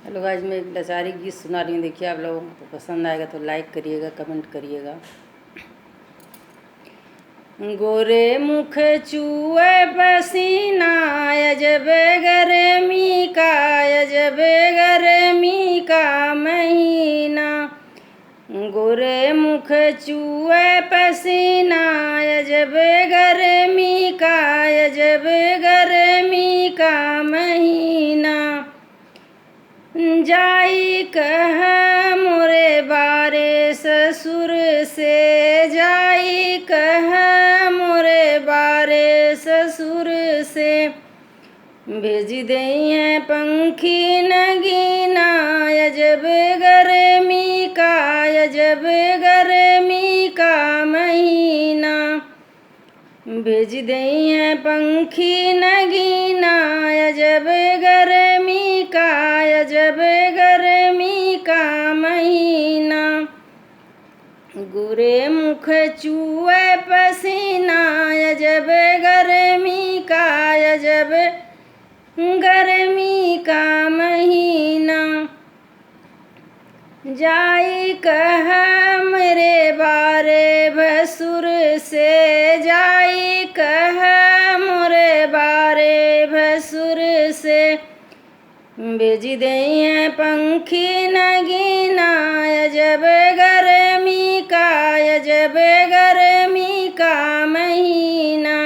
Hello guys, मैं एक लाचारी गीत सुना रही हूँ। देखिए, आप लोगों को पसंद आएगा तो लाइक करिएगा, कमेंट करिएगा। गोरे मुख चूए पसीना, अजब गर्मी का, अजब गर्मी का महीना। गोरे मुख चूए पसीना, अजब गर्मी का, अजब गर्मी का महीना। जाई कह मोरे बारे ससुर से, जाई कह मोरे बारे ससुर से। भेज दई पंखी नगीना, अजब गर्मी का, अजब गर्मी का महीना। भेज दई पंखी नगीना, अजब गर्मी का, अजब गर्मी का महीना। गोरे मुख चूए पसीना, अजब गर्मी का, अजब गर्मी का महीना। जाई कह मेरे बारे भसुर से, जाई कह मोरे बारे भसुर से। भेज दई पंखी नगीना, अजब गर्मी का, अजब गर्मी का महीना।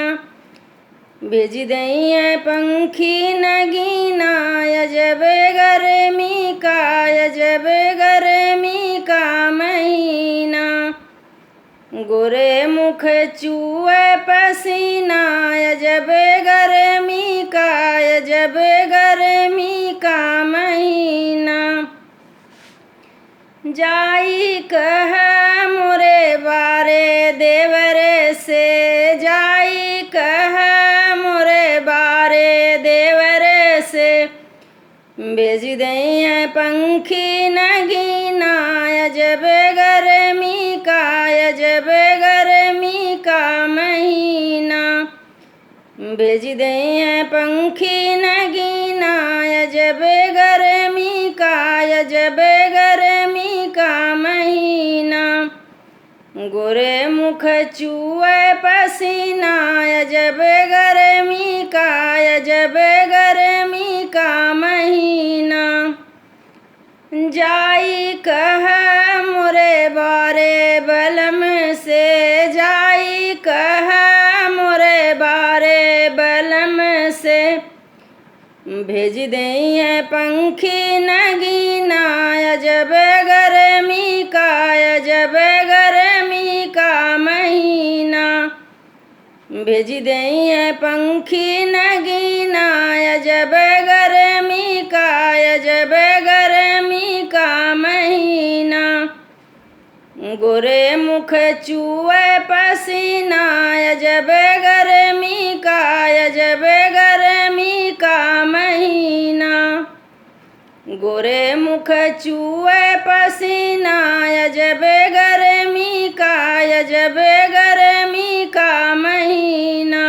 भेज दई पंखी नगीना, अजब गर्मी का, अजब गर्मी का महीना। गोरे मुख चूए पसीना, अजब गर्मी का, अजब गर्मी का महीना। जाई कह मोरे बारे देवरे से, जाई कह मोरे बारे देवरे से। भेज दई पंखी नगीना, अजब गर्मी का, अजब गर्मी का महीना। भेज दई पंखी नगीना, अजब गर्मी का, अजब गर्मी का महीना। गोरे मुख चूए पसीना, अजब गर्मी का, अजब गर्मी का महीना। जाई कह मोरे बारे बलम से, जाई कह मोरे बारे बलम से। भेज दई पंखी नगीना, अजब गर्मी का, अजब गर्मी का महीना। भेज दई पंखी नगीना, अजब गर्मी का, अजब गर्मी का महीना। गोरे मुख चूए पसीना, अजब गर्मी का, अजब गर्मी का महीना। गोरे मुख चूए पसीना, अजब गर्मी का, अजब गर्मी का महीना।